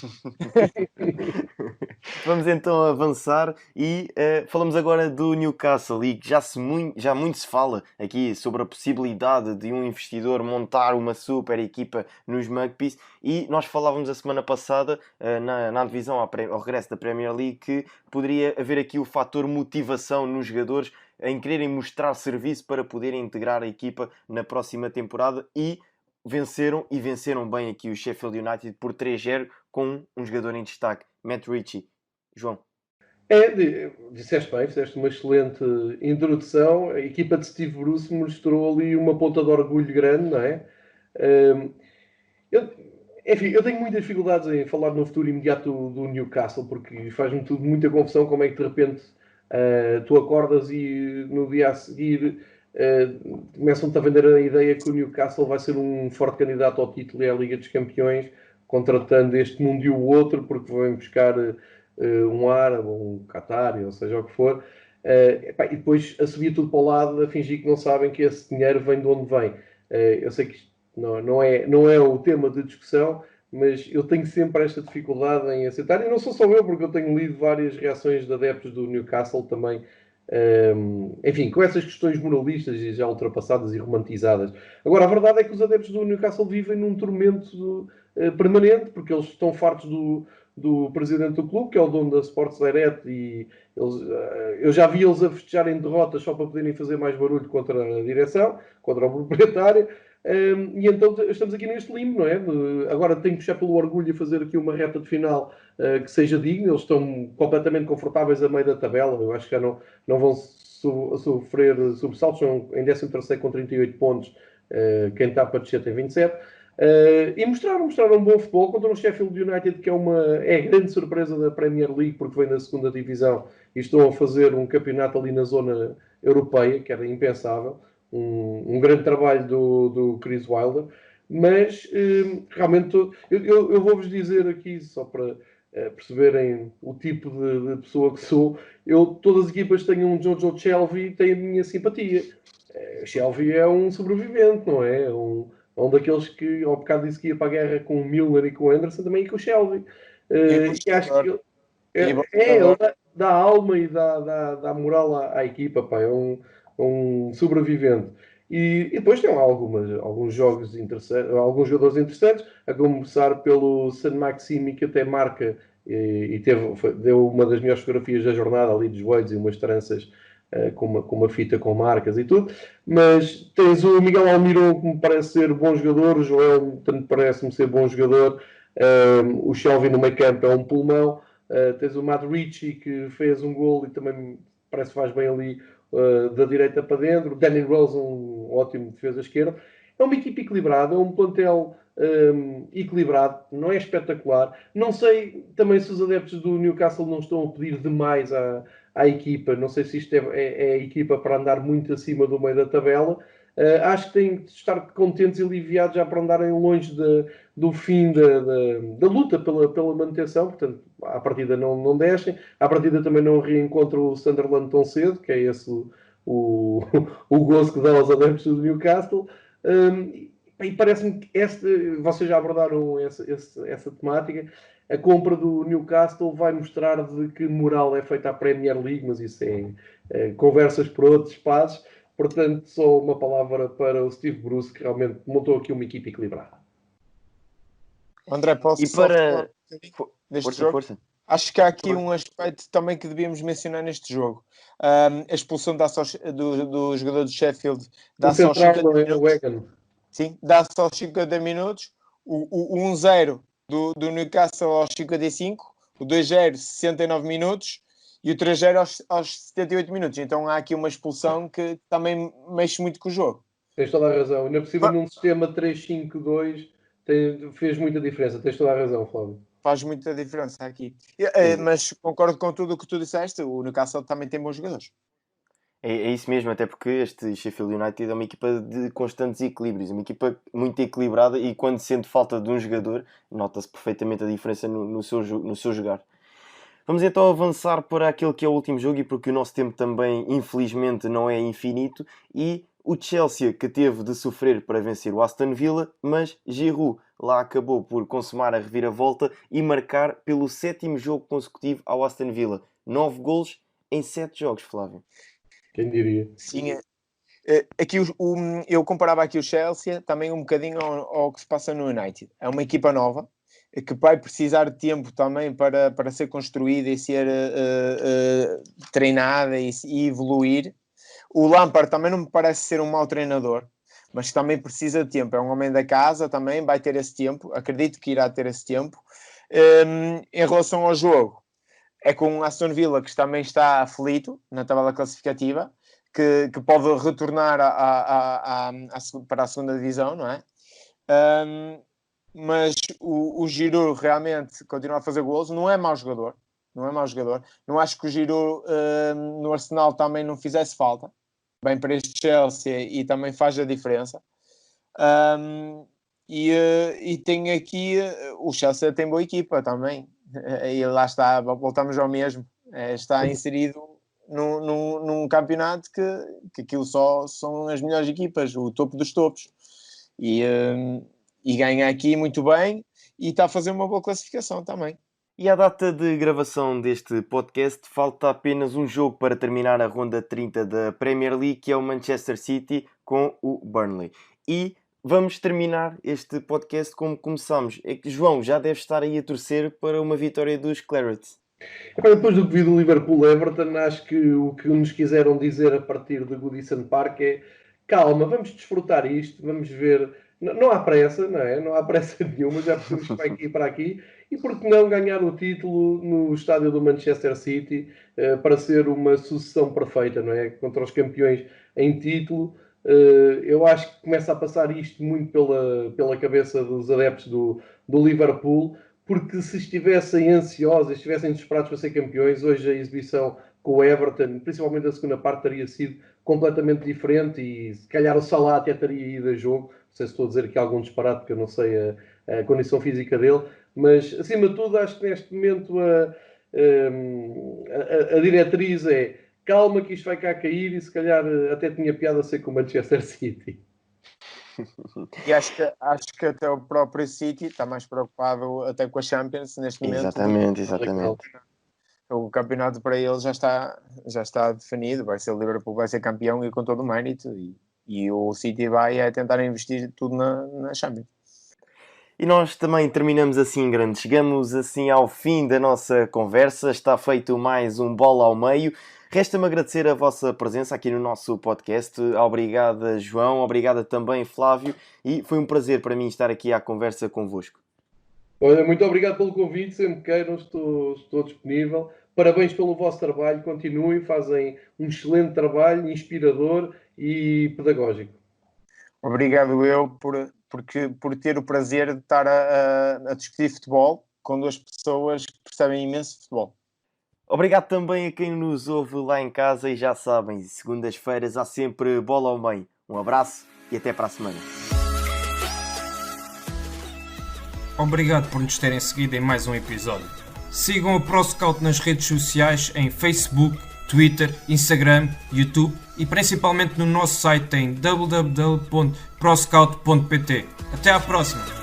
Vamos então avançar e falamos agora do Newcastle, e que já muito se fala aqui sobre a possibilidade de um investidor montar uma super equipa nos Magpies, e nós falávamos a semana passada na divisão ao regresso da Premier League que poderia haver aqui o fator motivação nos jogadores em quererem mostrar serviço para poderem integrar a equipa na próxima temporada, e venceram bem aqui o Sheffield United por 3-0 com um jogador em destaque, Matt Ritchie. João. Disseste bem, fizeste uma excelente introdução. A equipa de Steve Bruce mostrou ali uma ponta de orgulho grande, não é? Eu tenho muitas dificuldades em falar no futuro imediato do Newcastle, porque faz-me tudo muita confusão como é que de repente tu acordas e no dia a seguir começam-te a vender a ideia que o Newcastle vai ser um forte candidato ao título e à Liga dos Campeões, contratando este mundo e o outro, porque vão buscar um árabe, um Qatari, ou seja o que for, e depois a subir tudo para o lado, a fingir que não sabem que esse dinheiro vem de onde vem. Eu sei que isto não é o tema de discussão, mas eu tenho sempre esta dificuldade em aceitar, e não sou só eu, porque eu tenho lido várias reações de adeptos do Newcastle também, enfim, com essas questões moralistas e já ultrapassadas e romantizadas. Agora, a verdade é que os adeptos do Newcastle vivem num tormento permanente, porque eles estão fartos do presidente do clube, que é o dono da Sports Direct, e eu já vi eles a festejarem derrotas só para poderem fazer mais barulho contra a direção, contra o proprietário. E então estamos aqui neste limbo, não é? Agora tenho que puxar pelo orgulho e fazer aqui uma reta de final que seja digna. Eles estão completamente confortáveis a meio da tabela. Eu acho que já não vão sofrer sobressaltos. Estão em 13º com 38 pontos. Quem está para descer tem 27. E mostraram um bom futebol contra o Sheffield United, que é a grande surpresa da Premier League, porque vem da segunda divisão e estão a fazer um campeonato ali na zona europeia, que era impensável. Um grande trabalho do Chris Wilder, mas realmente eu vou-vos dizer aqui, só para perceberem o tipo de pessoa que sou, todas as equipas que têm um Jojo Shelvey têm a minha simpatia. Shelvey é um sobrevivente, não é? Um daqueles que ao bocado disse que ia para a guerra com o Milner e com o Anderson, também ia com o Shelvey. E acho que ele dá alma e dá moral à equipa, pá, é um sobrevivente. E depois tem alguns jogos interessantes, alguns jogadores interessantes, a começar pelo San Maximi, que até marca e deu uma das melhores fotografias da jornada ali dos joelhos e umas tranças com uma fita com marcas e tudo. Mas tens o Miguel Almiron, que me parece ser bom jogador, o Joel tanto parece-me ser bom jogador, o Shelvey no meio campo é um pulmão, tens o Matt Ritchie, que fez um gol e também parece que faz bem ali da direita para dentro, o Danny Rose, um ótimo defesa esquerda. É uma equipe equilibrada, é um plantel equilibrado, não é espetacular. Não sei também se os adeptos do Newcastle não estão a pedir demais à equipa, não sei se isto é a equipa para andar muito acima do meio da tabela. Acho que têm de estar contentes e aliviados já para andarem longe do fim da luta pela manutenção. Portanto, à partida não descem, à partida também não reencontram o Sunderland tão cedo, que é esse o gozo que dá aos adeptos do Newcastle. E parece-me que vocês já abordaram essa temática. A compra do Newcastle vai mostrar de que moral é feita à Premier League, mas isso é conversas por outros espaços. Portanto, só uma palavra para o Steve Bruce, que realmente montou aqui uma equipe equilibrada. André, posso falar deste jogo? Força. Acho que há aqui um aspecto também que devíamos mencionar neste jogo. A expulsão do jogador do Sheffield dá só 50 minutos. Sim, dá só 50 minutos. O 1-0 do Newcastle aos 55, o 2-0 69 minutos e o 3-0 aos 78 minutos. Então há aqui uma expulsão que também mexe muito com o jogo. Tens toda a razão. Ainda por cima, num sistema 3-5-2, fez muita diferença. Tens toda a razão, Flávio. Faz muita diferença aqui. Mas concordo com tudo o que tu disseste. O Newcastle também tem bons jogadores. É isso mesmo, até porque este Sheffield United é uma equipa de constantes equilíbrios, uma equipa muito equilibrada, e quando sente falta de um jogador, nota-se perfeitamente a diferença no seu jogar. Vamos então avançar para aquele que é o último jogo, e porque o nosso tempo também, infelizmente, não é infinito, e o Chelsea, que teve de sofrer para vencer o Aston Villa, mas Giroud lá acabou por consumar a reviravolta e marcar pelo 7º jogo consecutivo ao Aston Villa. 9 golos em 7 jogos, Flávio. Quem diria? Sim, aqui eu comparava aqui o Chelsea também um bocadinho ao que se passa no United. É uma equipa nova que vai precisar de tempo também para ser construída e ser treinada e evoluir. O Lampard também não me parece ser um mau treinador, mas também precisa de tempo. É um homem da casa, também vai ter esse tempo. Acredito que irá ter esse tempo. Em relação ao jogo, é com o Aston Villa, que também está aflito na tabela classificativa, que pode retornar para a segunda divisão, não é? Mas o Giroud realmente continua a fazer golos. Não é mau jogador. Não acho que o Giroud no Arsenal também não fizesse falta. Bem para este Chelsea, e também faz a diferença. E tem aqui... O Chelsea tem boa equipa também. E lá está, voltamos ao mesmo. Está inserido num campeonato que aquilo só são as melhores equipas, o topo dos topos. E ganha aqui muito bem e está a fazer uma boa classificação também. E à data de gravação deste podcast, falta apenas um jogo para terminar a ronda 30 da Premier League, que é o Manchester City com o Burnley. E vamos terminar este podcast como começamos. É que João já deve estar aí a torcer para uma vitória dos Clarets. Depois do que vi do Liverpool-Everton, acho que o que nos quiseram dizer a partir de Goodison Park é: calma, vamos desfrutar isto, vamos ver. Não há pressa, não é? Não há pressa nenhuma, já podemos para aqui e para aqui. E por que não ganhar o título no estádio do Manchester City, para ser uma sucessão perfeita, não é? Contra os campeões em título. Eu acho que começa a passar isto muito pela cabeça dos adeptos do Liverpool, porque se estivessem ansiosos, estivessem desesperados para ser campeões, hoje a exibição com o Everton, principalmente a segunda parte, teria sido completamente diferente, e se calhar o Salah até teria ido a jogo. Não sei se estou a dizer aqui algum disparate, porque eu não sei a condição física dele, mas acima de tudo acho que neste momento a diretriz é: calma que isto vai cá cair, e se calhar até tinha piada a ser com o Manchester City. E acho que até o próprio City está mais preocupado até com a Champions neste momento. Exatamente. O campeonato para ele já está definido. Vai ser o Liverpool, vai ser campeão, e com todo o mérito. E o City vai tentar investir tudo na Champions. E nós também terminamos assim em grande. Chegamos assim ao fim da nossa conversa. Está feito mais um Bola ao Meio. Resta-me agradecer a vossa presença aqui no nosso podcast. Obrigada, João. Obrigada também, Flávio. E foi um prazer para mim estar aqui à conversa convosco. Olha, muito obrigado pelo convite. Sempre queiram, estou disponível. Parabéns pelo vosso trabalho. Continuem, fazem um excelente trabalho, inspirador e pedagógico. Obrigado eu por ter o prazer de estar a discutir futebol com duas pessoas que percebem imenso futebol. Obrigado também a quem nos ouve lá em casa, e já sabem, segundas-feiras há sempre Bola ao Meio. Um abraço e até para a semana. Obrigado por nos terem seguido em mais um episódio. Sigam o ProScout nas redes sociais em Facebook, Twitter, Instagram, YouTube e principalmente no nosso site em www.proscout.pt. Até à próxima!